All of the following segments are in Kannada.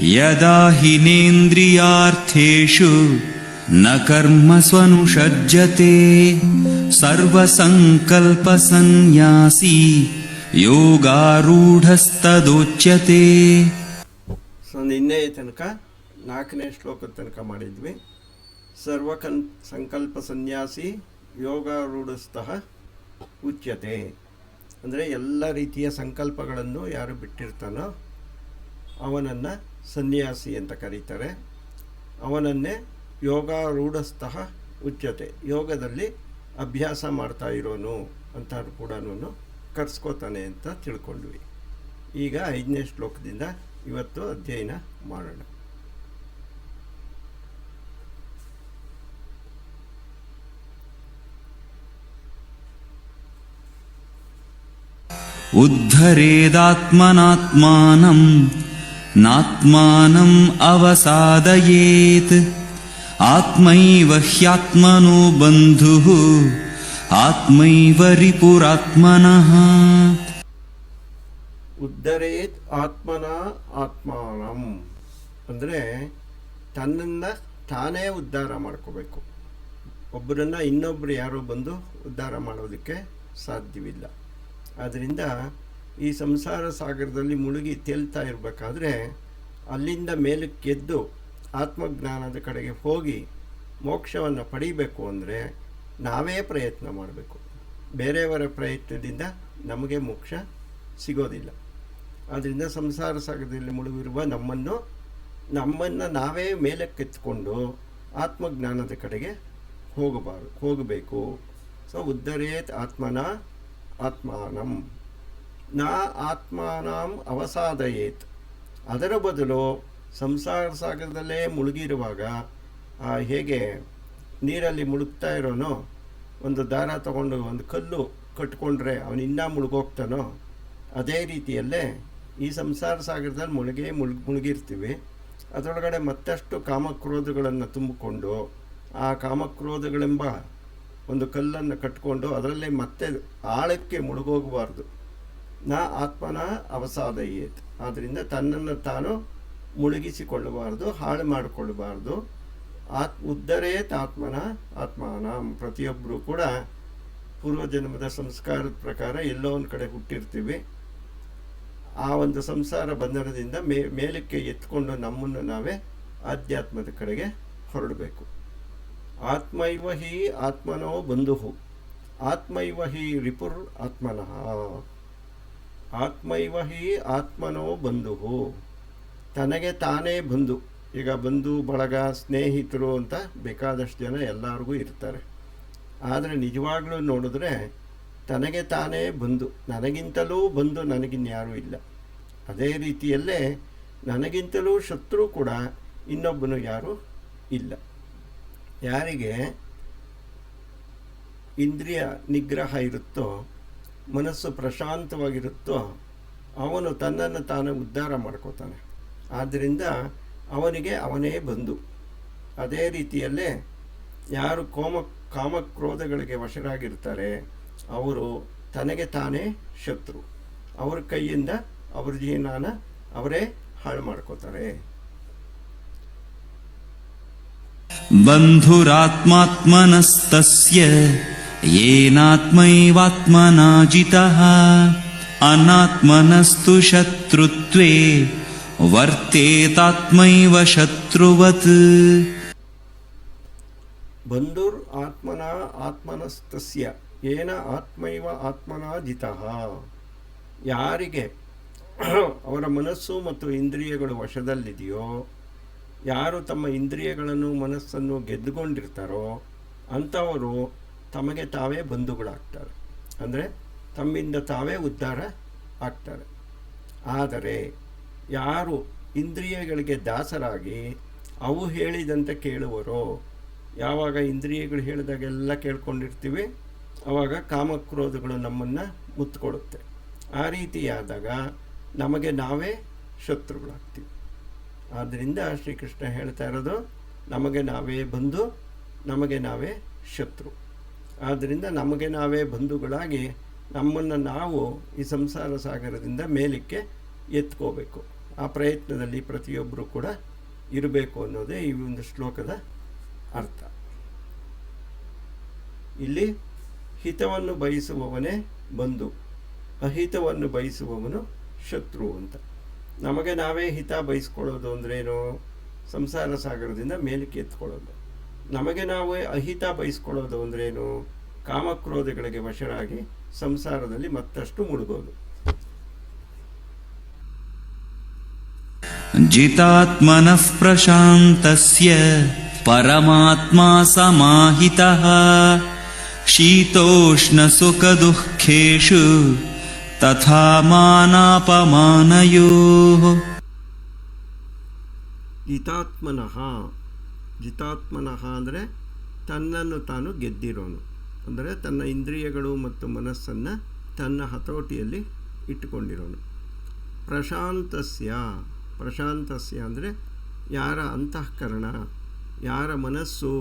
ಯದಾ ಹಿನೇಂದ್ರಿಯಾರ್ಥೇಷು ನ ಕರ್ಮಸ್ವನುಷಜ್ಜತೆ ಸರ್ವಸಂಕಲ್ಪ ಸನ್ಯಾಸಿ ಯೋಗಾರೂಢಸ್ತದೋಚ್ಯತೆ. ಸೊ ನಿನ್ನೆ ತನಕ 4ನೇ ಶ್ಲೋಕದ ತನಕ ಮಾಡಿದ್ವಿ. ಸಂಕಲ್ಪ ಸನ್ಯಾಸಿ ಯೋಗಾರೂಢಸ್ಥಃ ಉಚ್ಯತೆ ಅಂದರೆ ಎಲ್ಲ ರೀತಿಯ ಸಂಕಲ್ಪಗಳನ್ನು ಯಾರು ಬಿಟ್ಟಿರ್ತಾನೋ ಅವನನ್ನು ಸನ್ಯಾಸಿ ಅಂತ ಕರೀತಾರೆ. ಅವನನ್ನೇ ಯೋಗಾರೂಢಸ್ಥಃ ಉಚ್ಯತೆ, ಯೋಗದಲ್ಲಿ ಅಭ್ಯಾಸ ಮಾಡ್ತಾ ಇರೋನು ಅಂತ ಕೂಡ ಕರೆಸ್ಕೋತಾನೆ ಅಂತ ತಿಳ್ಕೊಂಡ್ವಿ. ಈಗ 5ನೇ ಶ್ಲೋಕದಿಂದ ಇವತ್ತು ಅಧ್ಯಯನ ಮಾಡೋಣ. ಉದ್ಧರೇದಾತ್ಮನಾತ್ಮಾನಂ ನಾತ್ಮಾನಂ ಅವಸಾದಯೇತ್ ಆತ್ಮೈವ ಹ್ಯಾತ್ಮನೋ ಬಂಧುಃ ಆತ್ಮೈವ ರಿಪುರಾತ್ಮನಃ. ಉದ್ಧರೇತ್ ಆತ್ಮನ ಆತ್ಮಾನಂ ಅಂದರೆ ತನ್ನನ್ನು ತಾನೇ ಉದ್ಧಾರ ಮಾಡ್ಕೋಬೇಕು. ಒಬ್ಬರನ್ನು ಇನ್ನೊಬ್ಬರು ಯಾರೋ ಬಂದು ಉದ್ಧಾರ ಮಾಡೋದಕ್ಕೆ ಸಾಧ್ಯವಿಲ್ಲ. ಆದ್ದರಿಂದ ಈ ಸಂಸಾರ ಸಾಗರದಲ್ಲಿ ಮುಳುಗಿ ತೇಲ್ತಾ ಇರಬೇಕಾದ್ರೆ ಅಲ್ಲಿಂದ ಮೇಲಕ್ಕೆದ್ದು ಆತ್ಮಜ್ಞಾನದ ಕಡೆಗೆ ಹೋಗಿ ಮೋಕ್ಷವನ್ನು ಪಡೀಬೇಕು ಅಂದರೆ ನಾವೇ ಪ್ರಯತ್ನ ಮಾಡಬೇಕು. ಬೇರೆಯವರ ಪ್ರಯತ್ನದಿಂದ ನಮಗೆ ಮೋಕ್ಷ ಸಿಗೋದಿಲ್ಲ. ಆದ್ದರಿಂದ ಸಂಸಾರ ಸಾಗರದಲ್ಲಿ ಮುಳುಗಿರುವ ನಮ್ಮನ್ನು ನಾವೇ ಮೇಲಕ್ಕೆತ್ಕೊಂಡು ಆತ್ಮಜ್ಞಾನದ ಕಡೆಗೆ ಹೋಗಬೇಕು. ಸೊ ಉದ್ಧರೇತ್ ಆತ್ಮನ ಆತ್ಮಾನಂ ನ ಆತ್ಮಾನಂ ಅವಸಾದಯೇತ್. ಅದರ ಬದಲು ಸಂಸಾರ ಸಾಗರದಲ್ಲೇ ಮುಳುಗಿರುವಾಗ ಹೇಗೆ ನೀರಲ್ಲಿ ಮುಳುಗ್ತಾ ಇರೋನೋ ಒಂದು ದಾರ ತಗೊಂಡು ಒಂದು ಕಲ್ಲು ಕಟ್ಕೊಂಡ್ರೆ ಅವನು ಇನ್ನೂ ಮುಳುಗೋಗ್ತಾನೋ, ಅದೇ ರೀತಿಯಲ್ಲೇ ಈ ಸಂಸಾರ ಸಾಗರದಲ್ಲಿ ಮುಳುಗಿರ್ತೀವಿ. ಅದರೊಳಗಡೆ ಮತ್ತಷ್ಟು ಕಾಮಕ್ರೋಧಗಳನ್ನು ತುಂಬಿಕೊಂಡು ಆ ಕಾಮಕ್ರೋಧಗಳೆಂಬ ಒಂದು ಕಲ್ಲನ್ನು ಕಟ್ಕೊಂಡು ಅದರಲ್ಲೇ ಮತ್ತೆ ಆಳಕ್ಕೆ ಮುಳುಗೋಗಬಾರ್ದು. ನ ಆತ್ಮನ ಅವಸಾದಯೇತ್. ಆದ್ದರಿಂದ ತನ್ನನ್ನು ತಾನು ಮುಳುಗಿಸಿಕೊಳ್ಳಬಾರ್ದು, ಹಾಳು ಮಾಡಿಕೊಳ್ಳಬಾರ್ದು. ಉದ್ಧರೇತ್ ಆತ್ಮನ ಆತ್ಮಾನ. ಪ್ರತಿಯೊಬ್ಬರೂ ಕೂಡ ಪೂರ್ವಜನ್ಮದ ಸಂಸ್ಕಾರದ ಪ್ರಕಾರ ಎಲ್ಲೋ ಒಂದು ಕಡೆ ಹುಟ್ಟಿರ್ತೀವಿ. ಆ ಒಂದು ಸಂಸಾರ ಬಂಧನದಿಂದ ಮೇಲಕ್ಕೆ ಎತ್ಕೊಂಡು ನಮ್ಮನ್ನು ನಾವೇ ಆಧ್ಯಾತ್ಮದ ಕಡೆಗೆ ಹೊರಡಬೇಕು. ಆತ್ಮೈವ ಹಿ ಆತ್ಮನೋ ಬಂಧುಃ ಆತ್ಮೈವ ಹಿ ರಿಪುರ್ ಆತ್ಮನಃ. ಆತ್ಮೈವ ಹಿ ಆತ್ಮನೋ ಬಂಧುಃ, ತನಗೆ ತಾನೇ ಬಂಧು. ಈಗ ಬಂಧು ಬಳಗ ಸ್ನೇಹಿತರು ಅಂತ ಬೇಕಾದಷ್ಟು ಜನ ಎಲ್ಲರಿಗೂ ಇರ್ತಾರೆ. ಆದರೆ ನಿಜವಾಗ್ಲೂ ನೋಡಿದ್ರೆ ತನಗೆ ತಾನೇ ಬಂಧು. ನನಗಿಂತಲೂ ಬಂಧು ನನಗಿನ್ಯಾರೂ ಇಲ್ಲ. ಅದೇ ರೀತಿಯಲ್ಲೇ ನನಗಿಂತಲೂ ಶತ್ರು ಕೂಡ ಇನ್ನೊಬ್ಬನು ಯಾರೂ ಇಲ್ಲ. ಯಾರಿಗೆ ಇಂದ್ರಿಯ ನಿಗ್ರಹ ಇರುತ್ತೋ, ಮನಸ್ಸು ಪ್ರಶಾಂತವಾಗಿರುತ್ತೋ ಅವನು ತನ್ನನ್ನು ತಾನು ಉದ್ಧಾರ ಮಾಡ್ಕೋತಾನೆ. ಆದ್ದರಿಂದ ಅವನಿಗೆ ಅವನೇ ಬಂಧು. ಅದೇ ರೀತಿಯಲ್ಲೇ ಯಾರು ಕಾಮಕ್ರೋಧಗಳಿಗೆ ವಶರಾಗಿರ್ತಾರೆ ಅವರು ತನಗೆ ತಾನೇ ಶತ್ರು. ಅವ್ರ ಕೈಯಿಂದ ಅವ್ರ ಜೀವನಾನ ಅವರೇ ಹಾಳು ಮಾಡ್ಕೋತಾರೆ. ಬಂಧುರಾತ್ಮಾತ್ಮನಸ್ತಸ್ಯ ಯೇನಾತ್ಮೈವಾತ್ಮನಾ ಜಿತಃ ಅನಾತ್ಮನಸ್ತು ಶತ್ರುತ್ವೇ ವರ್ತೇತಾತ್ಮೈವ ಶತ್ರುವತ್. ಬಂಧುರ್ ಆತ್ಮನ ಆತ್ಮನಸ್ತಸ್ಯ ಏನ ಆತ್ಮೈವ ಆತ್ಮನಾ ಜಿತಃ. ಯಾರಿಗೆ ಅವರ ಮನಸ್ಸು ಮತ್ತು ಇಂದ್ರಿಯಗಳು ವಶದಲ್ಲಿದೆಯೋ, ಯಾರು ತಮ್ಮ ಇಂದ್ರಿಯಗಳನ್ನು ಮನಸ್ಸನ್ನು ಗೆದ್ದುಕೊಂಡಿರ್ತಾರೋ ಅಂಥವರು ತಮಗೆ ತಾವೇ ಬಂಧುಗಳಾಗ್ತಾರೆ. ಅಂದರೆ ತಮ್ಮಿಂದ ತಾವೇ ಉದ್ಧಾರ ಆಗ್ತಾರೆ. ಆದರೆ ಯಾರು ಇಂದ್ರಿಯಗಳಿಗೆ ದಾಸರಾಗಿ ಅವು ಹೇಳಿದಂತೆ ಕೇಳುವರೋ, ಯಾವಾಗ ಇಂದ್ರಿಯಗಳು ಹೇಳಿದಾಗೆಲ್ಲ ಕೇಳ್ಕೊಂಡಿರ್ತೀವಿ ಆವಾಗ ಕಾಮಕ್ರೋಧಗಳು ನಮ್ಮನ್ನು ಮುತ್ತುಕೊಡುತ್ತೆ. ಆ ರೀತಿಯಾದಾಗ ನಮಗೆ ನಾವೇ ಶತ್ರುಗಳಾಗ್ತೀವಿ. ಆದ್ದರಿಂದ ಶ್ರೀಕೃಷ್ಣ ಹೇಳ್ತಾ ಇರೋದು ನಮಗೆ ನಾವೇ ಬಂಧು, ನಮಗೆ ನಾವೇ ಶತ್ರು. ಆದ್ದರಿಂದ ನಮಗೆ ನಾವೇ ಬಂಧುಗಳಾಗಿ ನಮ್ಮನ್ನು ನಾವು ಈ ಸಂಸಾರ ಸಾಗರದಿಂದ ಮೇಲಕ್ಕೆ ಎತ್ಕೋಬೇಕು. ಆ ಪ್ರಯತ್ನದಲ್ಲಿ ಪ್ರತಿಯೊಬ್ಬರು ಕೂಡ ಇರಬೇಕು ಅನ್ನೋದೇ ಈ ಒಂದು ಶ್ಲೋಕದ ಅರ್ಥ. ಇಲ್ಲಿ ಹಿತವನ್ನು ಬಯಸುವವನೇ ಬಂಧು, ಅಹಿತವನ್ನು ಬಯಸುವವನು ಶತ್ರು ಅಂತ. ನಮಗೆ ನಾವೇ ಹಿತ ಬಯಸ್ಕೊಳ್ಳೋದು ಅಂದ್ರೇನು? ಸಂಸಾರ ಸಾಗರದಿಂದ ಮೇಲಕ್ಕೆ ಎತ್ಕೊಳ್ಳೋದು. ನಮಗೆ ನಾವೇ ಅಹಿತ ಬಯಸ್ಕೊಳ್ಳೋದು ಅಂದ್ರೇನು? ಕಾಮಕ್ರೋಧಗಳಿಗೆ ವಶರಾಗಿ ಸಂಸಾರದಲ್ಲಿ ಮತ್ತಷ್ಟು ಮುಳುಗೋದು. ಜಿತಾತ್ಮನಃ ಪ್ರಶಾಂತಸ್ಯ ಪರಮಾತ್ಮಾ ಸಮಾಹಿತಃ ಶೀತೋಷ್ಣ ಸುಖ ದುಃಖೇಷು ತಥಾ ಮಾನಾಪಮಾನಯೋಃ. ಜಿತಾತ್ಮನಃ ಅಂದರೆ ತನ್ನನ್ನು ತಾನು ಗೆದ್ದಿರೋನು, ಅಂದರೆ ತನ್ನ ಇಂದ್ರಿಯಗಳು ಮತ್ತು ಮನಸ್ಸನ್ನು ತನ್ನ ಹತೋಟಿಯಲ್ಲಿ ಇಟ್ಟುಕೊಂಡಿರೋನು. ಪ್ರಶಾಂತಸ್ಯ ಅಂದರೆ ಯಾರ ಅಂತಃಕರಣ, ಯಾರ ಮನಸ್ಸು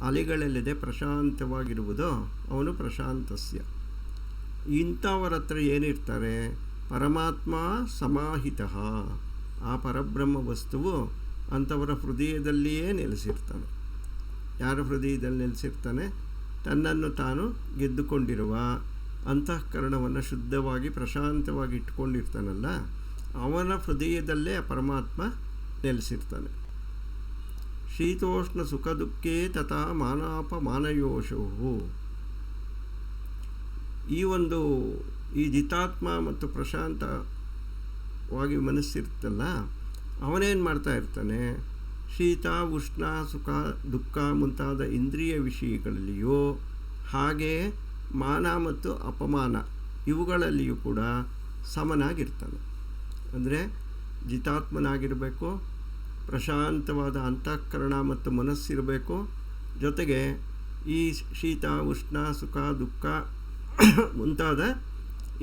ಅಲೆಗಳಲ್ಲಿದೆ ಪ್ರಶಾಂತವಾಗಿರುವುದೋ ಅವನು ಪ್ರಶಾಂತಸ್ಯ. ಇಂಥವರ ಹತ್ರ ಏನಿರ್ತಾರೆ? ಪರಮಾತ್ಮ ಸಮಾಹಿತಃ, ಆ ಪರಬ್ರಹ್ಮ ವಸ್ತುವು ಅಂಥವರ ಹೃದಯದಲ್ಲಿಯೇ ನೆಲೆಸಿರ್ತಾನೆ. ಯಾರ ಹೃದಯದಲ್ಲಿ ನೆಲೆಸಿರ್ತಾನೆ? ತನ್ನನ್ನು ತಾನು ಗೆದ್ದುಕೊಂಡಿರುವ, ಅಂತಃಕರಣವನ್ನು ಶುದ್ಧವಾಗಿ ಪ್ರಶಾಂತವಾಗಿ ಇಟ್ಕೊಂಡಿರ್ತಾನಲ್ಲ, ಅವನ ಹೃದಯದಲ್ಲೇ ಆ ಪರಮಾತ್ಮ ನೆಲೆಸಿರ್ತಾನೆ. ಶೀತೋಷ್ಣ ಸುಖ ದುಃಖೇ ತಥಾ ಮಾನಾಪಮಾನಯೋಷವು. ಈ ಜಿತಾತ್ಮ ಮತ್ತು ಪ್ರಶಾಂತವಾಗಿ ಮನಸ್ಸಿರ್ತಲ್ಲ, ಅವನೇನು ಮಾಡ್ತಾ ಇರ್ತಾನೆ? ಶೀತ ಉಷ್ಣ ಸುಖ ದುಃಖ ಮುಂತಾದ ಇಂದ್ರಿಯ ವಿಷಯಗಳಲ್ಲಿಯೂ, ಹಾಗೆಯೇ ಮಾನ ಮತ್ತು ಅಪಮಾನ ಇವುಗಳಲ್ಲಿಯೂ ಕೂಡ ಸಮನಾಗಿರ್ತಾನೆ. ಅಂದರೆ ಜಿತಾತ್ಮನಾಗಿರಬೇಕು, ಪ್ರಶಾಂತವಾದ ಅಂತಃಕರಣ ಮತ್ತು ಮನಸ್ಸಿರಬೇಕು, ಜೊತೆಗೆ ಈ ಶೀತ ಉಷ್ಣ ಸುಖ ದುಃಖ ಮುಂತಾದ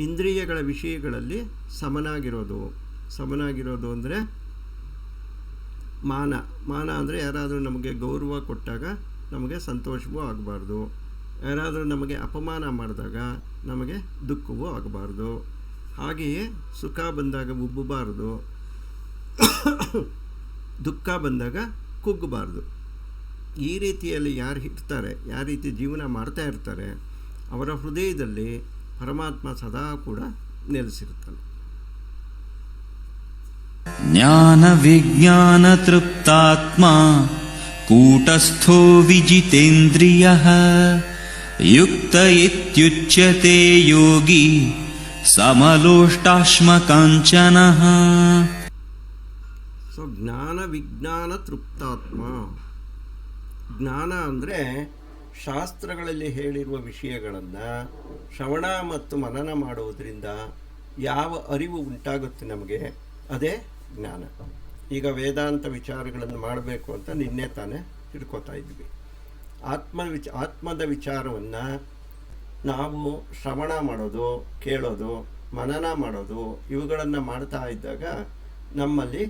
ಇಂದ್ರಿಯಗಳ ವಿಷಯಗಳಲ್ಲಿ ಸಮನಾಗಿರೋದು ಅಂದರೆ ಮಾನ ಅಂದರೆ ಯಾರಾದರೂ ನಮಗೆ ಗೌರವ ಕೊಟ್ಟಾಗ ನಮಗೆ ಸಂತೋಷವೂ ಆಗಬಾರ್ದು, ಯಾರಾದರೂ ನಮಗೆ ಅಪಮಾನ ಮಾಡಿದಾಗ ನಮಗೆ ದುಃಖವೂ ಆಗಬಾರ್ದು. ಹಾಗೆಯೇ ಸುಖ ಬಂದಾಗ ಉಬ್ಬಬಾರ್ದು, ದುಃಖ ಬಂದಾಗ ಕುಗ್ಗಬಾರ್ದು. ಈ ರೀತಿಯಲ್ಲಿ ಯಾರು ಇರ್ತಾರೆ, ಯಾವ ರೀತಿ ಜೀವನ ಮಾಡ್ತಾ ಇರ್ತಾರೆ, ಅವರ ಹೃದಯದಲ್ಲಿ ಪರಮಾತ್ಮ ಸದಾ ಕೂಡ ನೆಲೆಸಿರುತ್ತಾನೆ. ಜ್ಞಾನ ವಿಜ್ಞಾನ ತೃಪ್ತಾತ್ಮ ಕೂಟಸ್ಥೋ ವಿಜಿತೇಂದ್ರಿಯಃ ಯುಕ್ತ ಇತ್ಯುಚ್ಯತೆ ಯೋಗಿ ಸಮಲೋಷ್ಟಾಶ್ಮಕಾಂಚನಃ. ಸೊ ಜ್ಞಾನ ವಿಜ್ಞಾನ ತೃಪ್ತಾತ್ಮ. ಜ್ಞಾನ ಅಂದರೆ ಶಾಸ್ತ್ರಗಳಲ್ಲಿ ಹೇಳಿರುವ ವಿಷಯಗಳನ್ನು ಶ್ರವಣ ಮತ್ತು ಮನನ ಮಾಡುವುದರಿಂದ ಯಾವ ಅರಿವು ಉಂಟಾಗುತ್ತೆ ನಮಗೆ, ಅದೇ ಜ್ಞಾನ. ಈಗ ವೇದಾಂತ ವಿಚಾರಗಳನ್ನು ಮಾಡಬೇಕು ಅಂತ ನಿನ್ನೆ ತಾನೇ ತಿಳ್ಕೊತಾ ಇದ್ವಿ. ಆತ್ಮದ ವಿಚಾರವನ್ನು ನಾವು ಶ್ರವಣ ಮಾಡೋದು, ಕೇಳೋದು, ಮನನ ಮಾಡೋದು ಇವುಗಳನ್ನು ಮಾಡ್ತಾ ಇದ್ದಾಗ ನಮ್ಮಲ್ಲಿ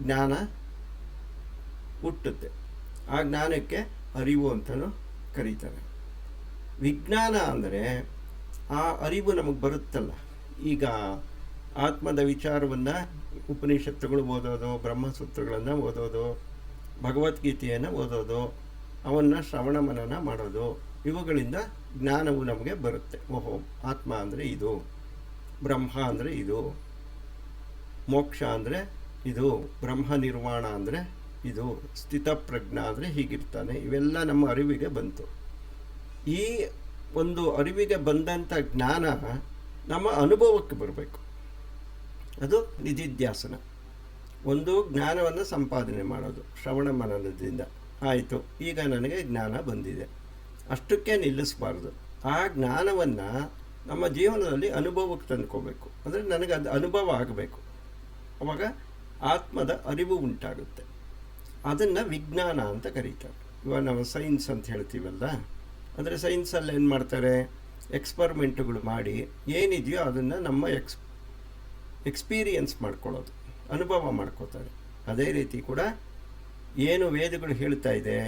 ಜ್ಞಾನ ಹುಟ್ಟುತ್ತೆ. ಆ ಜ್ಞಾನಕ್ಕೆ ಅರಿವು ಅಂತಲೂ ಕರೀತಾರೆ. ವಿಜ್ಞಾನ ಅಂದರೆ ಆ ಅರಿವು ನಮಗೆ ಬರುತ್ತಲ್ಲ. ಈಗ ಆತ್ಮದ ವಿಚಾರವನ್ನು ಉಪನಿಷತ್ತುಗಳು ಓದೋದು, ಬ್ರಹ್ಮಸೂತ್ರಗಳನ್ನು ಓದೋದು, ಭಗವದ್ಗೀತೆಯನ್ನು ಓದೋದು, ಅವನ್ನು ಶ್ರವಣ ಮನನ ಮಾಡೋದು, ಇವುಗಳಿಂದ ಜ್ಞಾನವು ನಮಗೆ ಬರುತ್ತೆ. ಓಹೋ, ಆತ್ಮ ಅಂದರೆ ಇದು, ಬ್ರಹ್ಮ ಅಂದರೆ ಇದು, ಮೋಕ್ಷ ಅಂದರೆ ಇದು, ಬ್ರಹ್ಮ ನಿರ್ವಾಣ ಅಂದರೆ ಇದು, ಸ್ಥಿತಪ್ರಜ್ಞ ಅಂದರೆ ಹೀಗಿರ್ತಾನೆ. ಇವೆಲ್ಲ ನಮ್ಮ ಅರಿವಿಗೆ ಬಂತು. ಈ ಒಂದು ಅರಿವಿಗೆ ಬಂದಂಥ ಜ್ಞಾನ ನಮ್ಮ ಅನುಭವಕ್ಕೆ ಬರಬೇಕು. ಅದು ನಿಧಿಧ್ಯಾಸನ. ಒಂದು ಜ್ಞಾನವನ್ನು ಸಂಪಾದನೆ ಮಾಡೋದು ಶ್ರವಣ ಮನನದಿಂದ. ಆಯಿತು, ಈಗ ನನಗೆ ಜ್ಞಾನ ಬಂದಿದೆ, ಅಷ್ಟಕ್ಕೆ ನಿಲ್ಲಿಸಬಾರ್ದು. ಆ ಜ್ಞಾನವನ್ನು ನಮ್ಮ ಜೀವನದಲ್ಲಿ ಅನುಭವಕ್ಕೆ ತಂದ್ಕೋಬೇಕು. ಅಂದರೆ ನನಗೆ ಅದು ಅನುಭವ ಆಗಬೇಕು. ಆವಾಗ ಆತ್ಮದ ಅರಿವು ಉಂಟಾಗುತ್ತೆ. ಅದನ್ನು ವಿಜ್ಞಾನ ಅಂತ ಕರೀತಾರೆ. ಇವಾಗ ನಾವು ಸೈನ್ಸ್ ಅಂತ ಹೇಳ್ತೀವಲ್ಲ, ಅಂದರೆ ಸೈನ್ಸಲ್ಲಿ ಏನು ಮಾಡ್ತಾರೆ? ಎಕ್ಸ್ಪರಿಮೆಂಟುಗಳು ಮಾಡಿ ಏನಿದೆಯೋ ಅದನ್ನು ನಮ್ಮ ಎಕ್ಸ್ಪೀರಿಯನ್ಸ್ ಮಾಡ್ಕೊಳ್ಳೋದು, ಅನುಭವ ಮಾಡ್ಕೋತಾರೆ. ಅದೇ ರೀತಿ ಕೂಡ ಏನು ವೇದಗಳು ಹೇಳ್ತಾ ಇದೆ,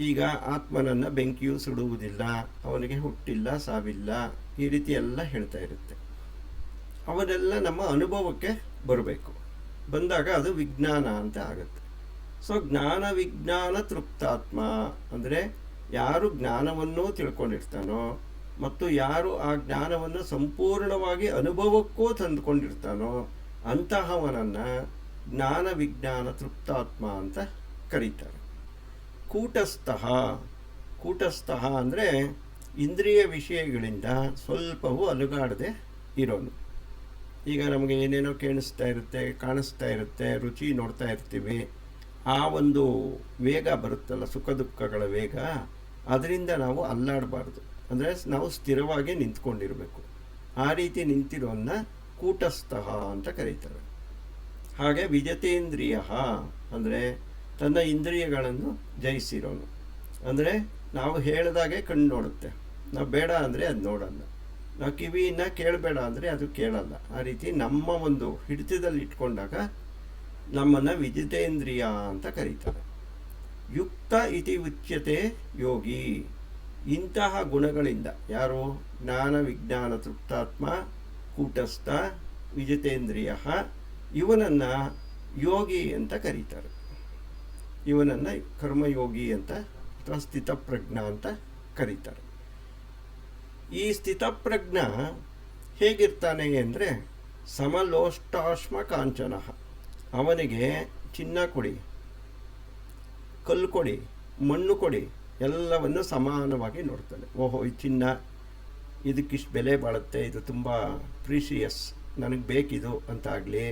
ಈಗ ಆತ್ಮನನ್ನು ಬೆಂಕಿಯೂ ಸುಡುವುದಿಲ್ಲ, ಅವನಿಗೆ ಹುಟ್ಟಿಲ್ಲ ಸಾವಿಲ್ಲ, ಈ ರೀತಿ ಎಲ್ಲ ಹೇಳ್ತಾ ಇರುತ್ತೆ. ಅವನ್ನೆಲ್ಲ ನಮ್ಮ ಅನುಭವಕ್ಕೆ ಬರಬೇಕು. ಬಂದಾಗ ಅದು ವಿಜ್ಞಾನ ಅಂತ ಆಗುತ್ತೆ. ಸೊ ಜ್ಞಾನ ವಿಜ್ಞಾನ ತೃಪ್ತಾತ್ಮ ಅಂದರೆ ಯಾರು ಜ್ಞಾನವನ್ನು ತಿಳ್ಕೊಂಡಿರ್ತಾನೋ ಮತ್ತು ಯಾರು ಆ ಜ್ಞಾನವನ್ನು ಸಂಪೂರ್ಣವಾಗಿ ಅನುಭವಕ್ಕೂ ತಂದುಕೊಂಡಿರ್ತಾನೋ ಅಂತಹವನನ್ನು ಜ್ಞಾನ ವಿಜ್ಞಾನ ತೃಪ್ತಾತ್ಮ ಅಂತ ಕರೀತಾರೆ. ಕೂಟಸ್ಥಃ ಅಂದರೆ ಇಂದ್ರಿಯ ವಿಷಯಗಳಿಂದ ಸ್ವಲ್ಪವೂ ಅಲುಗಾಡದೆ ಇರೋನು. ಈಗ ನಮಗೆ ಏನೇನೋ ಕಾಣಿಸ್ತಾ ಇರುತ್ತೆ, ರುಚಿ ನೋಡ್ತಾ ಇರ್ತೀವಿ, ಆ ಒಂದು ವೇಗ ಬರುತ್ತಲ್ಲ, ಸುಖ ದುಃಖಗಳ ವೇಗ, ಅದರಿಂದ ನಾವು ಅಲ್ಲಾಡಬಾರ್ದು. ಅಂದರೆ ನಾವು ಸ್ಥಿರವಾಗಿ ನಿಂತ್ಕೊಂಡಿರಬೇಕು. ಆ ರೀತಿ ನಿಂತಿರೋನ್ನ ಕೂಟಸ್ಥಃ ಅಂತ ಕರೀತಾರೆ. ಹಾಗೆ ವಿಜತೇಂದ್ರಿಯ ಅಂದರೆ ತನ್ನ ಇಂದ್ರಿಯಗಳನ್ನು ಜಯಿಸಿರೋನು. ಅಂದರೆ ನಾವು ಹೇಳಿದಾಗೆ ಕಣ್ಣು ನೋಡುತ್ತೆ, ನಾವು ಬೇಡ ಅಂದರೆ ಅದು ನೋಡಲ್ಲ, ನಾವು ಕಿವಿಯನ್ನು ಕೇಳಬೇಡ ಅಂದರೆ ಅದು ಕೇಳಲ್ಲ. ಆ ರೀತಿ ನಮ್ಮ ಒಂದು ಹಿಡಿತದಲ್ಲಿ ಇಟ್ಕೊಂಡಾಗ ನಮ್ಮನ್ನು ವಿಜಿತೇಂದ್ರಿಯ ಅಂತ ಕರೀತಾರೆ. ಯುಕ್ತ ಇತಿ ಉಚ್ಯತೆ ಯೋಗಿ. ಇಂತಹ ಗುಣಗಳಿಂದ ಯಾರು ಜ್ಞಾನ ವಿಜ್ಞಾನ ತೃಪ್ತಾತ್ಮ, ಕೂಟಸ್ಥ, ವಿಜಿತೇಂದ್ರಿಯ, ಇವನನ್ನು ಯೋಗಿ ಅಂತ ಕರೀತಾರೆ. ಇವನನ್ನು ಕರ್ಮಯೋಗಿ ಅಂತ ಅಥವಾ ಸ್ಥಿತಪ್ರಜ್ಞ ಅಂತ ಕರೀತಾರೆ. ಈ ಸ್ಥಿತಪ್ರಜ್ಞ ಹೇಗಿರ್ತಾನೆ ಅಂದರೆ ಸಮಲೋಷ್ಟಾಶ್ಮ ಕಾಂಚನ. ಅವನಿಗೆ ಚಿನ್ನ ಕೊಡಿ, ಕಲ್ಲು ಕೊಡಿ, ಮಣ್ಣು ಕೊಡಿ, ಎಲ್ಲವನ್ನು ಸಮಾನವಾಗಿ ನೋಡ್ತಾನೆ. ಓಹೋ, ಈ ಚಿನ್ನ ಇದಕ್ಕಿಷ್ಟು ಬೆಲೆ ಬಾಳುತ್ತೆ, ಇದು ತುಂಬ ಪ್ರೀಶಿಯಸ್, ನನಗೆ ಬೇಕಿದು ಅಂತಾಗಲಿ,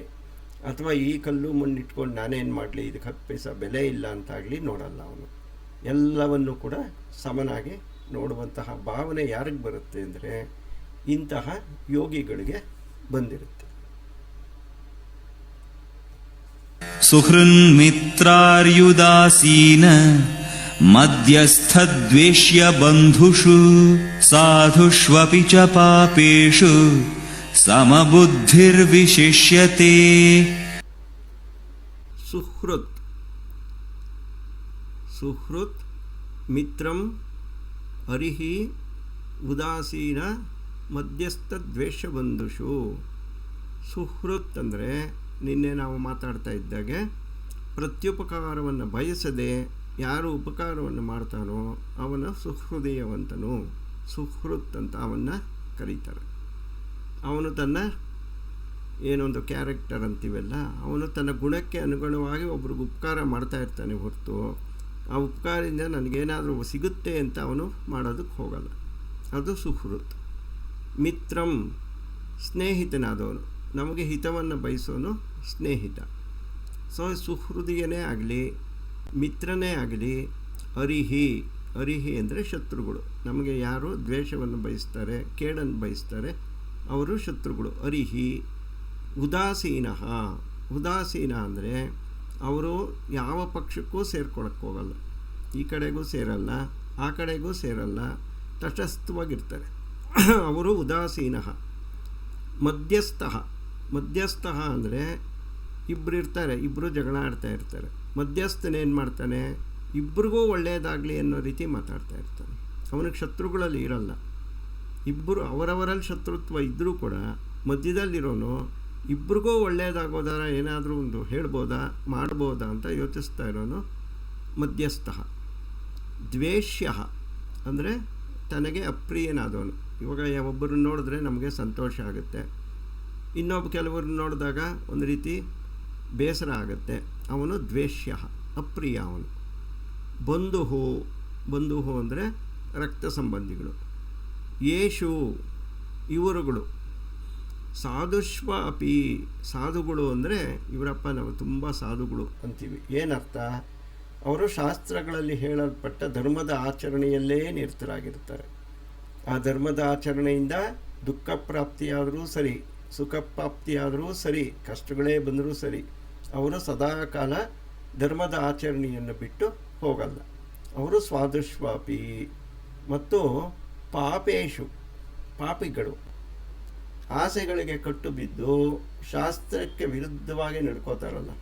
ಅಥವಾ ಈ ಕಲ್ಲು ಮಣ್ಣು ಇಟ್ಕೊಂಡು ನಾನೇನು ಮಾಡಲಿ, ಇದಕ್ಕೆ 10 ಪೈಸೆ ಬೆಲೆ ಇಲ್ಲ ಅಂತಾಗಲಿ ನೋಡಲ್ಲ. ಅವನು ಎಲ್ಲವನ್ನು ಕೂಡ ಸಮನಾಗಿ ನೋಡುವಂತಹ ಭಾವನೆ ಯಾರಿಗೆ ಬರುತ್ತೆ ಅಂದರೆ ಇಂತಹ ಯೋಗಿಗಳಿಗೆ ಬಂದಿರುತ್ತೆ. ಸುಹೃನ್ಮಿತ್ರಾರ್ಯುದಾಸೀನ ಮಧ್ಯಸ್ಥದ್ವೇಷ್ಯ ಬಂಧುಷು ಸಾಧುಷ್ವಪಿ ಚ ಪಾಪೇಷು ಸಮಬುದ್ಧಿರ್ವಿಶಿಷ್ಯತೆ. ಸುಹೃತ್ ಮಿತ್ರಂ ಅರಿಹಿ ಉದಾಸೀನ ಮಧ್ಯಸ್ಥ ದ್ವೇಷ ಬಂಧುಷು. ಸುಹೃತ್ ಅಂದರೆ ನಿನ್ನೆ ನಾವು ಮಾತಾಡ್ತಾ ಇದ್ದಾಗೆ ಪ್ರತ್ಯುಪಕಾರವನ್ನು ಬಯಸದೆ ಯಾರು ಉಪಕಾರವನ್ನು ಮಾಡ್ತಾನೋ ಅವನ ಸುಹೃದಯವಂತನು, ಸುಹೃತ್ ಅಂತ ಅವನ್ನ ಕರೀತಾರೆ. ಅವನು ತನ್ನ ಏನೊಂದು ಕ್ಯಾರೆಕ್ಟರ್ ಅಂತೀವಲ್ಲ, ಅವನು ತನ್ನ ಗುಣಕ್ಕೆ ಅನುಗುಣವಾಗಿ ಒಬ್ರಿಗೆ ಉಪಕಾರ ಮಾಡ್ತಾ ಇರ್ತಾನೆ ಹೊರತು ಆ ಉಪಕಾರದಿಂದ ನನಗೇನಾದರೂ ಸಿಗುತ್ತೆ ಅಂತ ಅವನು ಮಾಡೋದಕ್ಕೆ ಹೋಗಲ್ಲ. ಅದು ಸುಹೃತ್. ಮಿತ್ರಂ ಸ್ನೇಹಿತನಾದವನು, ನಮಗೆ ಹಿತವನ್ನು ಬಯಸೋನು ಸ್ನೇಹಿತ. ಸೊ ಸುಹೃದಯನೇ ಆಗಲಿ ಮಿತ್ರನೇ ಆಗಲಿ, ಅರಿಹಿ ಅಂದರೆ ಶತ್ರುಗಳು. ನಮಗೆ ಯಾರು ದ್ವೇಷವನ್ನು ಬಯಸ್ತಾರೆ, ಕೇಡನ್ನು ಬಯಸ್ತಾರೆ, ಅವರು ಶತ್ರುಗಳು. ಅರಿಹಿ ಉದಾಸೀನ ಅಂದರೆ ಅವರು ಯಾವ ಪಕ್ಷಕ್ಕೂ ಸೇರ್ಕೊಳ್ಳೋಕ್ಕೆ ಹೋಗಲ್ಲ, ಈ ಕಡೆಗೂ ಸೇರಲ್ಲ ಆ ಕಡೆಗೂ ಸೇರಲ್ಲ, ತಟಸ್ಥವಾಗಿರ್ತಾರೆ ಅವರು. ಉದಾಸೀನ. ಮಧ್ಯಸ್ಥ ಅಂದರೆ ಇಬ್ಬರು ಇರ್ತಾರೆ, ಇಬ್ಬರು ಜಗಳ ಆಡ್ತಾ ಇರ್ತಾರೆ. ಮಧ್ಯಸ್ಥನೇನು ಮಾಡ್ತಾನೆ, ಇಬ್ಬರಿಗೂ ಒಳ್ಳೆಯದಾಗಲಿ ಅನ್ನೋ ರೀತಿ ಮಾತಾಡ್ತಾ ಇರ್ತಾನೆ. ಅವನಿಗೆ ಶತ್ರುಗಳಲ್ಲಿ ಇರಲ್ಲ. ಇಬ್ಬರು ಅವರವರಲ್ಲಿ ಶತ್ರುತ್ವ ಇದ್ದರೂ ಕೂಡ ಮಧ್ಯದಲ್ಲಿರೋನು ಇಬ್ರಿಗೂ ಒಳ್ಳೆಯದಾಗೋದಾರ ಏನಾದರೂ ಒಂದು ಹೇಳ್ಬೋದಾ ಮಾಡ್ಬೋದಾ ಅಂತ ಯೋಚಿಸ್ತಾ ಇರೋನು ಮಧ್ಯಸ್ಥ. ದ್ವೇಷ್ಯ ಅಂದರೆ ತನಗೆ ಅಪ್ರಿಯನಾದವನು. ಇವಾಗ ಒಬ್ಬರನ್ನ ನೋಡಿದ್ರೆ ನಮಗೆ ಸಂತೋಷ ಆಗುತ್ತೆ, ಕೆಲವ್ರನ್ನ ನೋಡಿದಾಗ ಒಂದು ರೀತಿ ಬೇಸರ ಆಗುತ್ತೆ, ಅವನು ದ್ವೇಷ್ಯ, ಅಪ್ರಿಯ ಅವನು. ಬಂಧು ಅಂದರೆ ರಕ್ತ ಸಂಬಂಧಿಗಳು. ಯೇಷು ಇವರುಗಳು. ಸಾಧುಷ್ವ ಅಪಿ, ಸಾಧುಗಳು ಅಂದರೆ ಇವರಪ್ಪ ನಾವು ತುಂಬ ಸಾಧುಗಳು ಅಂತೀವಿ. ಏನರ್ಥ? ಅವರು ಶಾಸ್ತ್ರಗಳಲ್ಲಿ ಹೇಳಲ್ಪಟ್ಟ ಧರ್ಮದ ಆಚರಣೆಯಲ್ಲೇ ನಿರತರಾಗಿರ್ತಾರೆ. ಆ ಧರ್ಮದ ಆಚರಣೆಯಿಂದ ದುಃಖ ಪ್ರಾಪ್ತಿಯಾದರೂ ಸರಿ, ಸುಖ ಪ್ರಾಪ್ತಿಯಾದರೂ ಸರಿ, ಕಷ್ಟಗಳೇ ಬಂದರೂ ಸರಿ, ಅವರು ಸದಾಕಾಲ ಧರ್ಮದ ಆಚರಣೆಯನ್ನು ಬಿಟ್ಟು ಹೋಗಲ್ಲ. ಅವರು ಸ್ವಾದುಷ್ವಾಪಿ. ಮತ್ತು ಪಾಪೇಶು, ಪಾಪಿಗಳು, ಆಸೆಗಳಿಗೆ ಕಟ್ಟು ಬಿದ್ದು ಶಾಸ್ತ್ರಕ್ಕೆ ವಿರುದ್ಧವಾಗಿ ನಡ್ಕೋತಾರಲ್ಲ,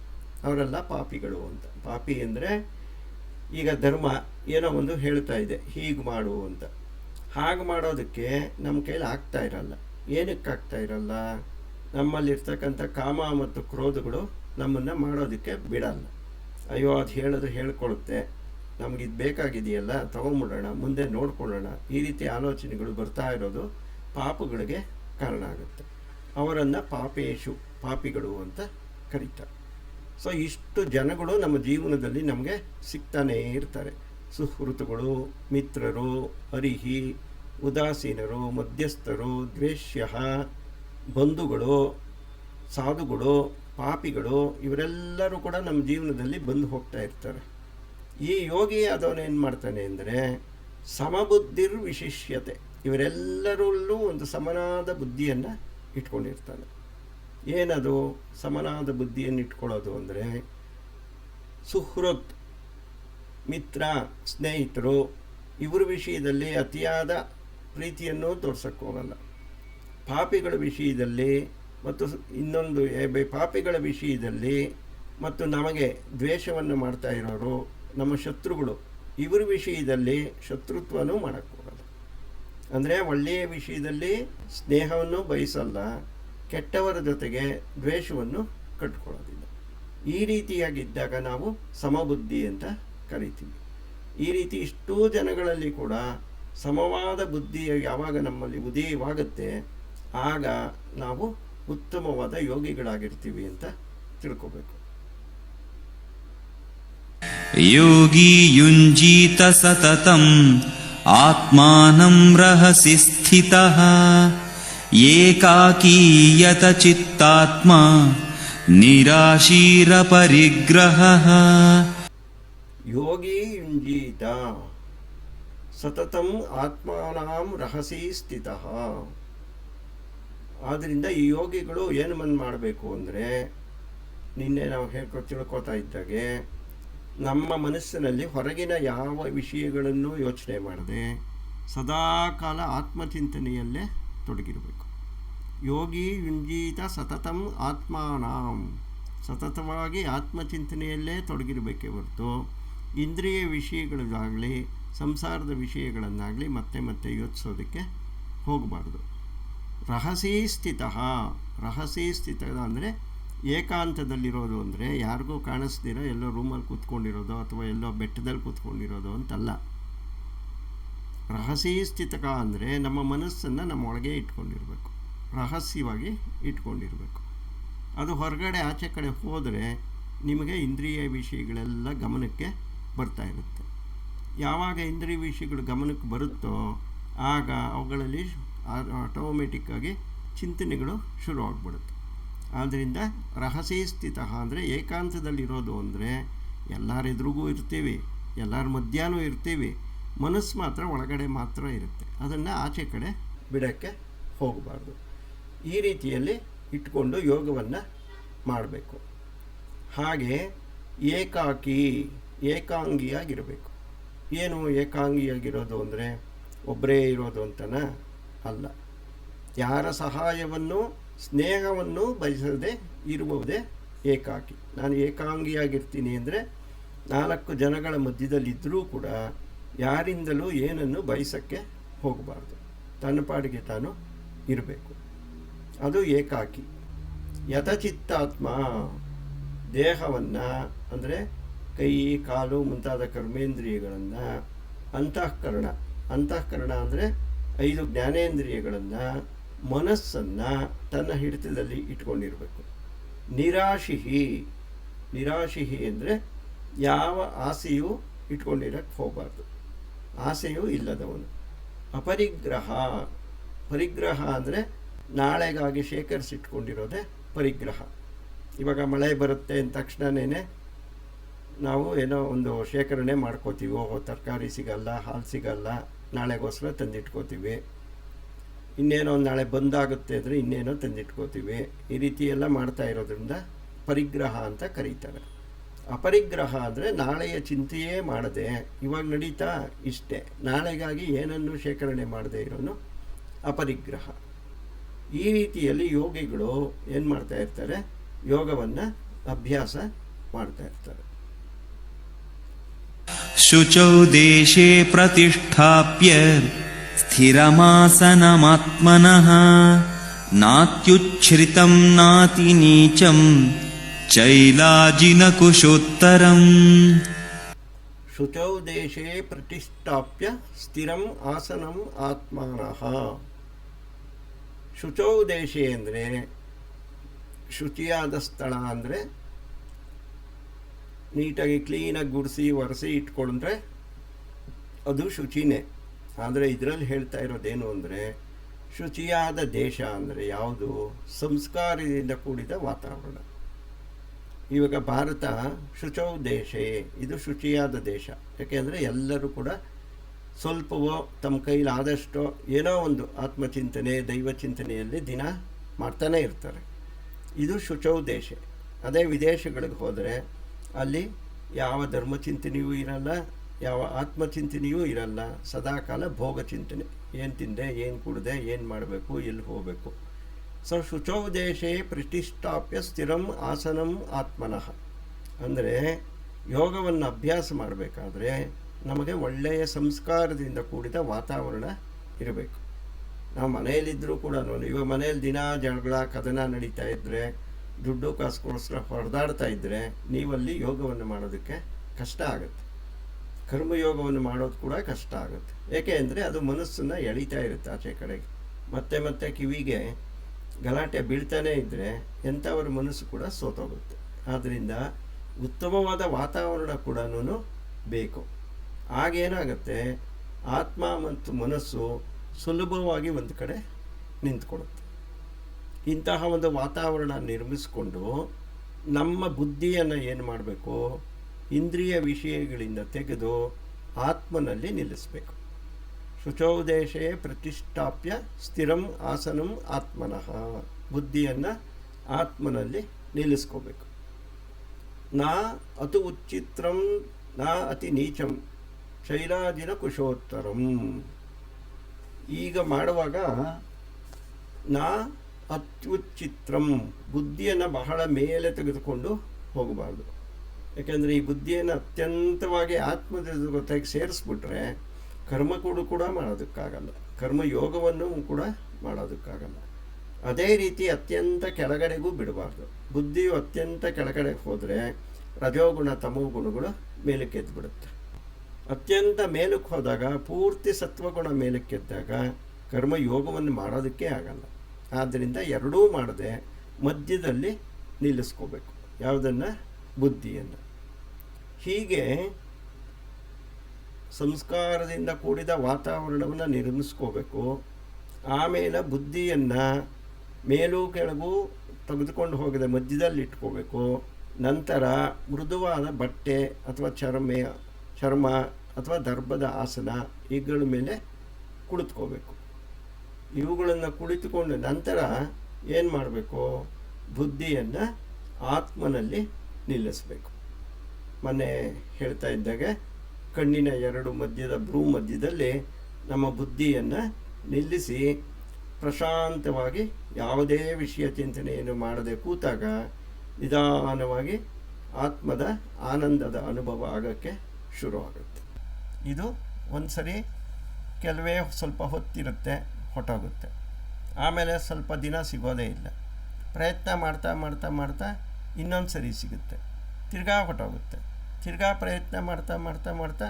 ಅವರೆಲ್ಲ ಪಾಪಿಗಳು ಅಂತ. ಪಾಪಿ ಅಂದರೆ ಈಗ ಧರ್ಮ ಏನೋ ಒಂದು ಹೇಳ್ತಾ ಇದೆ, ಹೀಗೆ ಮಾಡು ಅಂತ. ಹಾಗೆ ಮಾಡೋದಕ್ಕೆ ನಮ್ಮ ಕೈಲಿ ಆಗ್ತಾ ಇರಲ್ಲ. ಏನಕ್ಕೆ ಆಗ್ತಾ ಇರಲ್ಲ? ನಮ್ಮಲ್ಲಿರ್ತಕ್ಕಂಥ ಕಾಮ ಮತ್ತು ಕ್ರೋಧಗಳು ನಮ್ಮನ್ನು ಮಾಡೋದಕ್ಕೆ ಬಿಡಲ್ಲ. ಅಯ್ಯೋ ಅದು ಹೇಳಿದ್ರೆ ಹೇಳ್ಕೊಳುತ್ತೆ, ನಮಗಿದು ಬೇಕಾಗಿದೆಯಲ್ಲ ತೊಗೊಂಬಿಡೋಣ, ಮುಂದೆ ನೋಡ್ಕೊಳ್ಳೋಣ, ಈ ರೀತಿ ಆಲೋಚನೆಗಳು ಬರ್ತಾ ಇರೋದು ಪಾಪಗಳಿಗೆ ಕಾರಣ ಆಗುತ್ತೆ. ಅವರನ್ನು ಪಾಪೇಶು, ಪಾಪಿಗಳು ಅಂತ ಕರೀತಾರೆ. ಸೊ ಇಷ್ಟು ಜನಗಳು ನಮ್ಮ ಜೀವನದಲ್ಲಿ ನಮಗೆ ಸಿಗ್ತಾನೇ ಇರ್ತಾರೆ. ಸುಹೃತುಗಳು, ಮಿತ್ರರು, ಅರಿಹಿ, ಉದಾಸೀನರು, ಮಧ್ಯಸ್ಥರು, ದ್ವೇಷ್ಯ, ಬಂಧುಗಳು, ಸಾಧುಗಳು, ಪಾಪಿಗಳು, ಇವರೆಲ್ಲರೂ ಕೂಡ ನಮ್ಮ ಜೀವನದಲ್ಲಿ ಬಂದು ಹೋಗ್ತಾ ಇರ್ತಾರೆ. ಈ ಯೋಗಿ ಅದವನೇನು ಮಾಡ್ತಾನೆ ಅಂದರೆ ಸಮಬುದ್ಧಿರ್ ವಿಶಿಷ್ಯತೆ, ಇವರೆಲ್ಲರಲ್ಲೂ ಒಂದು ಸಮನಾದ ಬುದ್ಧಿಯನ್ನು ಇಟ್ಕೊಂಡಿರ್ತಾನೆ. ಏನದು ಸಮನಾದ ಬುದ್ಧಿಯನ್ನು ಇಟ್ಕೊಳ್ಳೋದು ಅಂದರೆ ಸುಹೃತ್, ಮಿತ್ರ, ಸ್ನೇಹಿತರು, ಇವರ ವಿಷಯದಲ್ಲಿ ಅತಿಯಾದ ಪ್ರೀತಿಯನ್ನು ತೋರ್ಸಕ್ಕೆ ಹೋಗಲ್ಲ. ಪಾಪಿಗಳ ವಿಷಯದಲ್ಲಿ ಮತ್ತು ಇನ್ನೊಂದು ಪಾಪಿಗಳ ವಿಷಯದಲ್ಲಿ ಮತ್ತು ನಮಗೆ ದ್ವೇಷವನ್ನು ಮಾಡ್ತಾ ಇರೋರು, ನಮ್ಮ ಶತ್ರುಗಳು, ಇವರ ವಿಷಯದಲ್ಲಿ ಶತ್ರುತ್ವನೂ ಮಾಡೋಕ್ಕೆ ಹೋಗಲ್ಲ. ಅಂದರೆ ಒಳ್ಳೆಯ ವಿಷಯದಲ್ಲಿ ಸ್ನೇಹವನ್ನು ಬಯಸಲ್ಲ, ಕೆಟ್ಟವರ ಜೊತೆಗೆ ದ್ವೇಷವನ್ನು ಕಟ್ಕೊಳ್ಳೋದಿಲ್ಲ. ಈ ರೀತಿಯಾಗಿದ್ದಾಗ ನಾವು ಸಮಬುದ್ಧಿ ಅಂತ ಕರಿತೀವಿ. ಈ ರೀತಿ ಇಷ್ಟೂ ಜನಗಳಲ್ಲಿ ಕೂಡ ಸಮವಾದ ಬುದ್ಧಿ ಯಾವಾಗ ನಮ್ಮಲ್ಲಿ ಉದಯವಾಗುತ್ತೆ ಆಗ ನಾವು ಉತ್ತಮವಾದ ಯೋಗಿಗಳಾಗಿರ್ತೀವಿ ಅಂತ ತಿಳ್ಕೋಬೇಕು. ಯೋಗಿ ಯುಂಜೀತ ಸತತಂ ಆತ್ಮಾನಂ ರಹಸಿ ಸ್ಥಿತಃ ಏಕಾಕೀಯತ ಚಿತ್ತಾತ್ಮ ನಿರಾಶೀರ ಪರಿಗ್ರಹಃ. ಯೋಗಿ ಯುಂಜೀತ ಸತತಂ ಆತ್ಮಾನಾಂ ರಹಸಿ ಸ್ಥಿತಃ. ಆದ್ದರಿಂದ ಈ ಯೋಗಿಗಳು ಏನು ಮಾಡಬೇಕು ಅಂದರೆ, ನಿನ್ನೆ ನಾವು ತಿಳ್ಕೊತಾ ಇದ್ದಾಗೆ ನಮ್ಮ ಮನಸ್ಸಿನಲ್ಲಿ ಹೊರಗಿನ ಯಾವ ವಿಷಯಗಳನ್ನು ಯೋಚನೆ ಮಾಡದೆ ಸದಾಕಾಲ ಆತ್ಮಚಿಂತನೆಯಲ್ಲೇ ತೊಡಗಿರಬೇಕು. ಯೋಗಿ ಯುಂಜೀತ ಸತತಂ ಆತ್ಮಾನಾಂ, ಸತತವಾಗಿ ಆತ್ಮಚಿಂತನೆಯಲ್ಲೇ ತೊಡಗಿರಬೇಕೇ ಹೊರತು ಇಂದ್ರಿಯ ವಿಷಯಗಳಾಗಲಿ ಸಂಸಾರದ ವಿಷಯಗಳನ್ನಾಗಲಿ ಮತ್ತೆ ಮತ್ತೆ ಯೋಚಿಸೋದಕ್ಕೆ ಹೋಗಬಾರ್ದು. ರಹಸಿ ಸ್ಥಿತ, ರಹಸಿ ಸ್ಥಿತ ಅಂದರೆ ಏಕಾಂತದಲ್ಲಿರೋದು ಅಂದರೆ ಯಾರಿಗೂ ಕಾಣಿಸ್ದಿರ ಎಲ್ಲೋ ರೂಮಲ್ಲಿ ಕೂತ್ಕೊಂಡಿರೋದು ಅಥವಾ ಎಲ್ಲೋ ಬೆಟ್ಟದಲ್ಲಿ ಕೂತ್ಕೊಂಡಿರೋದು ಅಂತಲ್ಲ. ರಹಸಿ ಸ್ಥಿತಕ ಅಂದರೆ ನಮ್ಮ ಮನಸ್ಸನ್ನು ನಮ್ಮ ಒಳಗೆ ಇಟ್ಕೊಂಡಿರಬೇಕು, ರಹಸ್ಯವಾಗಿ ಇಟ್ಕೊಂಡಿರಬೇಕು. ಅದು ಹೊರಗಡೆ ಆಚೆ ಕಡೆ ಹೋದರೆ ನಿಮಗೆ ಇಂದ್ರಿಯ ವಿಷಯಗಳೆಲ್ಲ ಗಮನಕ್ಕೆ ಬರ್ತಾ ಇರುತ್ತೆ. ಯಾವಾಗ ಇಂದ್ರಿಯ ವಿಷಯಗಳು ಗಮನಕ್ಕೆ ಬರುತ್ತೋ ಆಗ ಅವುಗಳಲ್ಲಿ ಆಟೋಮೆಟಿಕ್ಕಾಗಿ ಚಿಂತನೆಗಳು ಶುರುವಾಗ್ಬಿಡುತ್ತೆ. ಆದ್ದರಿಂದ ರಹಸಿ ಸ್ಥಿತ ಅಂದರೆ ಏಕಾಂತದಲ್ಲಿರೋದು ಅಂದರೆ ಎಲ್ಲರ ಎದುರಿಗೂ ಇರ್ತೀವಿ, ಎಲ್ಲರ ಮಧ್ಯಾಹ್ನ ಇರ್ತೀವಿ, ಮನಸ್ಸು ಮಾತ್ರ ಒಳಗಡೆ ಮಾತ್ರ ಇರುತ್ತೆ. ಅದನ್ನು ಆಚೆ ಕಡೆ ಬಿಡೋಕ್ಕೆ ಹೋಗಬಾರ್ದು. ಈ ರೀತಿಯಲ್ಲಿ ಇಟ್ಕೊಂಡು ಯೋಗವನ್ನು ಮಾಡಬೇಕು. ಹಾಗೆ ಏಕಾಂಗಿಯಾಗಿರಬೇಕು. ಏನು ಏಕಾಂಗಿಯಾಗಿರೋದು ಅಂದರೆ ಒಬ್ಬರೇ ಇರೋದು ಅಂತನ ಅಲ್ಲ. ಯಾರ ಸಹಾಯವನ್ನು ಸ್ನೇಹವನ್ನು ಬಯಸದೆ ಇರುವುದೇ ಏಕಾಕಿ. ನಾನು ಏಕಾಂಗಿಯಾಗಿರ್ತೀನಿ ಅಂದರೆ 4 ಜನಗಳ ಮಧ್ಯದಲ್ಲಿದ್ದರೂ ಕೂಡ ಯಾರಿಂದಲೂ ಏನನ್ನು ಬಯಸೋಕ್ಕೆ ಹೋಗಬಾರ್ದು, ತನ್ನ ಪಾಡಿಗೆ ತಾನು ಇರಬೇಕು. ಅದು ಏಕಾಕಿ. ಯಥಚಿತ್ತಾತ್ಮ, ದೇಹವನ್ನು ಅಂದರೆ ಕೈ, ಕಾಲು ಮುಂತಾದ ಕರ್ಮೇಂದ್ರಿಯಗಳನ್ನು, ಅಂತಃಕರಣ ಅಂದರೆ 5 ಜ್ಞಾನೇಂದ್ರಿಯಗಳನ್ನು, ಮನಸ್ಸನ್ನು ತನ್ನ ಹಿಡಿತದಲ್ಲಿ ಇಟ್ಕೊಂಡಿರಬೇಕು. ನಿರಾಶಿಹಿ ಅಂದರೆ ಯಾವ ಆಸೆಯೂ ಇಟ್ಕೊಂಡಿರೋಕ್ಕೆ ಹೋಗಬಾರ್ದು, ಆಸೆಯೂ ಇಲ್ಲದವನು. ಪರಿಗ್ರಹ ಅಂದರೆ ನಾಳೆಗಾಗಿ ಶೇಖರಿಸಿಟ್ಕೊಂಡಿರೋದೇ ಪರಿಗ್ರಹ. ಇವಾಗ ಮಳೆ ಬರುತ್ತೆ ಅಂದ ತಕ್ಷಣವೇ ನಾವು ಏನೋ ಒಂದು ಶೇಖರಣೆ ಮಾಡ್ಕೋತೀವಿ. ತರಕಾರಿ ಸಿಗಲ್ಲ, ಹಾಲು ಸಿಗಲ್ಲ, ನಾಳೆಗೋಸ್ಕರ ತಂದಿಟ್ಕೋತೀವಿ. ಇನ್ನೇನೋ ಒಂದು ನಾಳೆ ಬಂದಾಗುತ್ತೆ ಅಂದರೆ ಇನ್ನೇನೋ ತಂದಿಟ್ಕೋತೀವಿ. ಈ ರೀತಿ ಎಲ್ಲ ಮಾಡ್ತಾ ಇರೋದ್ರಿಂದ ಪರಿಗ್ರಹ ಅಂತ ಕರೀತಾರೆ. ಅಪರಿಗ್ರಹ ಅಂದರೆ ನಾಳೆಯ ಚಿಂತೆಯೇ ಮಾಡದೆ ಇವಾಗ ನಡೀತಾ ಇಷ್ಟೇ, ನಾಳೆಗಾಗಿ ಏನನ್ನು ಶೇಖರಣೆ ಮಾಡದೆ ಇರೋನು ಅಪರಿಗ್ರಹ. ಈ ರೀತಿಯಲ್ಲಿ ಯೋಗಿಗಳು ಏನು ಮಾಡ್ತಾ ಇರ್ತಾರೆ, ಯೋಗವನ್ನು ಅಭ್ಯಾಸ ಮಾಡ್ತಾ ಇರ್ತಾರೆ. ಶುಚೌ ದೇಶೇ ಪ್ರತಿಷ್ಠಾಪ್ಯ ಸ್ಥಿರಮಾಸನಮಾತ್ಮನಃ ನಾತ್ಯುಚ್ಛ್ರಿತಂ ನಾತಿ ನೀಚಂ ಚೈಲಾಜಿನಕುಶೋತ್ತರಂ. ಶುಚೌ ದೇಶೇ ಪ್ರತಿಷ್ಠಾಪ್ಯ ಸ್ಥಿರಂ ಆಸನಂ ಆತ್ಮಾನಃ. ಶುಚೌ ದೇಶೇ ಅಂದರೆ ಶುಚಿಯಾದ ಸ್ಥಳ ಅಂದರೆ ನೀಟಾಗಿ ಕ್ಲೀನಾಗಿ ಗುಡಿಸಿ ಒರೆಸಿ ಇಟ್ಕೊಂಡ್ರೆ ಅದು ಶುಚಿನೇ. ಆದರೆ ಇದರಲ್ಲಿ ಹೇಳ್ತಾ ಇರೋದೇನು ಅಂದರೆ ಶುಚಿಯಾದ ದೇಶ ಅಂದರೆ ಯಾವುದು? ಸಂಸ್ಕಾರದಿಂದ ಕೂಡಿದ ವಾತಾವರಣ. ಇವಾಗ ಭಾರತ ಶುಚೌ ದೇಶೇ, ಇದು ಶುಚಿಯಾದ ದೇಶ. ಯಾಕೆಂದರೆ ಎಲ್ಲರೂ ಕೂಡ ಸ್ವಲ್ಪವೋ ತಮ್ಮ ಕೈಲಾದಷ್ಟೋ ಏನೋ ಒಂದು ಆತ್ಮಚಿಂತನೆ ದೈವ ಚಿಂತನೆಯಲ್ಲಿ ದಿನ ಮಾಡ್ತಾನೆ ಇರ್ತಾರೆ. ಇದು ಶುಚೌ ದೇಶ. ಅದೇ ವಿದೇಶಗಳಿಗೆ ಹೋದರೆ ಅಲ್ಲಿ ಯಾವ ಧರ್ಮಚಿಂತನೆಯೂ ಇರಲ್ಲ, ಯಾವ ಆತ್ಮಚಿಂತನೆಯೂ ಇರಲ್ಲ. ಸದಾಕಾಲ ಭೋಗ ಚಿಂತನೆ, ಏನು ತಿಂದೆ, ಏನು ಕುಡಿದೆ, ಏನು ಮಾಡಬೇಕು, ಎಲ್ಲಿ ಹೋಗಬೇಕು. ಸೊ ಶುಚೌ ದೇಶೇ ಪ್ರತಿಷ್ಠಾಪ್ಯ ಸ್ಥಿರಂ ಆಸನಂ ಆತ್ಮನಃ ಅಂದರೆ ಯೋಗವನ್ನು ಅಭ್ಯಾಸ ಮಾಡಬೇಕಾದ್ರೆ ನಮಗೆ ಒಳ್ಳೆಯ ಸಂಸ್ಕಾರದಿಂದ ಕೂಡಿದ ವಾತಾವರಣ ಇರಬೇಕು. ನಾವು ಮನೆಯಲ್ಲಿದ್ದರೂ ಕೂಡ ಇವಾಗ ಮನೆಯಲ್ಲಿ ದಿನ ಜಗಳ ಕದನ ನಡೀತಾ ಇದ್ದರೆ, ದುಡ್ಡು ಕಾಸುಗೋಸ್ಕರ ಹೊಡೆದಾಡ್ತಾ ಇದ್ದರೆ ನೀವಲ್ಲಿ ಯೋಗವನ್ನು ಮಾಡೋದಕ್ಕೆ ಕಷ್ಟ ಆಗುತ್ತೆ. ಕರ್ಮಯೋಗವನ್ನು ಮಾಡೋದು ಕೂಡ ಕಷ್ಟ ಆಗುತ್ತೆ. ಏಕೆ ಅಂದರೆ ಅದು ಮನಸ್ಸನ್ನು ಎಳೀತಾ ಇರುತ್ತೆ ಆಚೆ ಕಡೆಗೆ. ಮತ್ತೆ ಮತ್ತೆ ಕಿವಿಗೆ ಗಲಾಟೆ ಬೀಳ್ತಾನೇ ಇದ್ದರೆ ಎಂಥವ್ರ ಮನಸ್ಸು ಕೂಡ ಸೋತೋಗುತ್ತೆ. ಆದ್ದರಿಂದ ಉತ್ತಮವಾದ ವಾತಾವರಣ ಕೂಡ ಬೇಕು. ಆಗೇನಾಗುತ್ತೆ, ಆತ್ಮ ಮತ್ತು ಮನಸ್ಸು ಸುಲಭವಾಗಿ ಒಂದು ಕಡೆ ನಿಂತ್ಕೊಳ್ಳುತ್ತೆ. ಇಂತಹ ಒಂದು ವಾತಾವರಣ ನಿರ್ಮಿಸಿಕೊಂಡು ನಮ್ಮ ಬುದ್ಧಿಯನ್ನು ಏನು ಮಾಡಬೇಕು, ಇಂದ್ರಿಯ ವಿಷಯಗಳಿಂದ ತೆಗೆದು ಆತ್ಮನಲ್ಲಿ ನಿಲ್ಲಿಸಬೇಕು. ಶುಚೌ ದೇಶೇ ಪ್ರತಿಷ್ಠಾಪ್ಯ ಸ್ಥಿರಂ ಆಸನಂ ಆತ್ಮನಃ. ಬುದ್ಧಿಯನ್ನು ಆತ್ಮನಲ್ಲಿ ನಿಲ್ಲಿಸ್ಕೋಬೇಕು. ನಾ ಅತು ಉಚ್ಚಿತ್ರಂ ನಾ ಅತಿ ನೀಚಂ ಶೈಲಾಜಿನ ಕುಶೋತ್ತರಂ. ಈಗ ಮಾಡುವಾಗ ನಾ ಅತ್ಯುಚ್ಚಿತ್ರಂ, ಬುದ್ಧಿಯನ್ನು ಬಹಳ ಮೇಲೆ ತೆಗೆದುಕೊಂಡು ಹೋಗಬಾರ್ದು. ಯಾಕೆಂದರೆ ಈ ಬುದ್ಧಿಯನ್ನು ಅತ್ಯಂತವಾಗಿ ಆತ್ಮದ ಜೊತೆಗೆ ಸೇರಿಸ್ಬಿಟ್ರೆ ಕರ್ಮ ಕೂಡ ಮಾಡೋದಕ್ಕಾಗಲ್ಲ, ಕರ್ಮಯೋಗವನ್ನು ಕೂಡ ಮಾಡೋದಕ್ಕಾಗಲ್ಲ. ಅದೇ ರೀತಿ ಅತ್ಯಂತ ಕೆಳಗಡೆಗೂ ಬಿಡಬಾರ್ದು. ಬುದ್ಧಿಯು ಅತ್ಯಂತ ಕೆಳಗಡೆಗೆ ಹೋದರೆ ರಜೋಗುಣ ತಮೋ ಗುಣಗಳು ಮೇಲಕ್ಕೆದ್ದು ಬಿಡುತ್ತೆ. ಅತ್ಯಂತ ಮೇಲಕ್ಕೆ ಹೋದಾಗ ಪೂರ್ತಿ ಸತ್ವಗುಣ ಮೇಲಕ್ಕೆದ್ದಾಗ ಕರ್ಮಯೋಗವನ್ನು ಮಾಡೋದಕ್ಕೆ ಆಗಲ್ಲ. ಆದ್ದರಿಂದ ಎರಡೂ ಮಾಡದೆ ಮಧ್ಯದಲ್ಲಿ ನಿಲ್ಲಿಸ್ಕೋಬೇಕು. ಯಾವುದನ್ನು? ಬುದ್ಧಿಯನ್ನು. ಹೀಗೆ ಸಂಸ್ಕಾರದಿಂದ ಕೂಡಿದ ವಾತಾವರಣವನ್ನು ನಿರ್ಮಿಸ್ಕೋಬೇಕು. ಆಮೇಲೆ ಬುದ್ಧಿಯನ್ನು ಮೇಲೂ ಕೆಳಗೂ ತೆಗೆದುಕೊಂಡು ಹೋಗದೆ ಮಧ್ಯದಲ್ಲಿ ಇಟ್ಕೋಬೇಕು. ನಂತರ ಮೃದುವಾದ ಬಟ್ಟೆ ಅಥವಾ ಚರ್ಮ ಅಥವಾ ದರ್ಭದ ಆಸನ ಇವುಗಳ ಮೇಲೆ ಕುಳಿತುಕೋಬೇಕು. ಇವುಗಳನ್ನು ಕುಳಿತುಕೊಂಡು ನಂತರ ಏನು ಮಾಡಬೇಕು? ಬುದ್ಧಿಯನ್ನು ಆತ್ಮನಲ್ಲಿ ನಿಲ್ಲಿಸಬೇಕು. ಮೊನ್ನೆ ಹೇಳ್ತಾ ಇದ್ದಾಗ ಕಣ್ಣಿನ ಎರಡು ಮಧ್ಯದ ಭ್ರೂ ಮಧ್ಯದಲ್ಲಿ ನಮ್ಮ ಬುದ್ಧಿಯನ್ನು ನಿಲ್ಲಿಸಿ ಪ್ರಶಾಂತವಾಗಿ ಯಾವುದೇ ವಿಷಯ ಚಿಂತನೆಯನ್ನು ಮಾಡದೆ ಕೂತಾಗ ನಿಧಾನವಾಗಿ ಆತ್ಮದ ಆನಂದದ ಅನುಭವ ಆಗೋಕ್ಕೆ ಶುರುವಾಗುತ್ತೆ. ಇದು ಒಂದು ಸರಿ ಕೆಲವೇ ಸ್ವಲ್ಪ ಹೊತ್ತಿರುತ್ತೆ, ಹೊಟ್ಟೋಗುತ್ತೆ. ಆಮೇಲೆ ಸ್ವಲ್ಪ ದಿನ ಸಿಗೋದೇ ಇಲ್ಲ. ಪ್ರಯತ್ನ ಮಾಡ್ತಾ ಮಾಡ್ತಾ ಮಾಡ್ತಾ ಇನ್ನೊಂದು ಸರಿ ಸಿಗುತ್ತೆ, ತಿರ್ಗಾ ಹೊಟ್ಟೋಗುತ್ತೆ. ತಿರ್ಗಾ ಪ್ರಯತ್ನ ಮಾಡ್ತಾ ಮಾಡ್ತಾ ಮಾಡ್ತಾ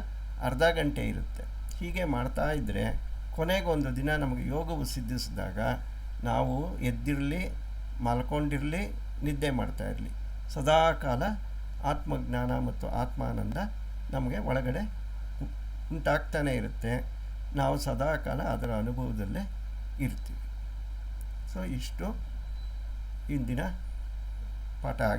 ಅರ್ಧ ಗಂಟೆ ಇರುತ್ತೆ. ಹೀಗೆ ಮಾಡ್ತಾ ಇದ್ದರೆ ಕೊನೆಗೊಂದು ದಿನ ನಮಗೆ ಯೋಗವು ಸಿದ್ಧಿಸಿದಾಗ ನಾವು ಎದ್ದಿರಲಿ, ಮಲ್ಕೊಂಡಿರಲಿ, ನಿದ್ದೆ ಮಾಡ್ತಾ ಇರಲಿ, ಸದಾಕಾಲ ಆತ್ಮಜ್ಞಾನ ಮತ್ತು ಆತ್ಮಾನಂದ ನಮಗೆ ಒಳಗಡೆ ಉಂಟಾಗ್ತಾನೆ ಇರುತ್ತೆ. ನಾವು ಸದಾಕಾಲ ಅದರ ಅನುಭವದಲ್ಲೇ ಇರ್ತೀವಿ. ಸೊ ಇಷ್ಟು ಇಂದಿನ ಪಾಠ ಆಗಿದೆ.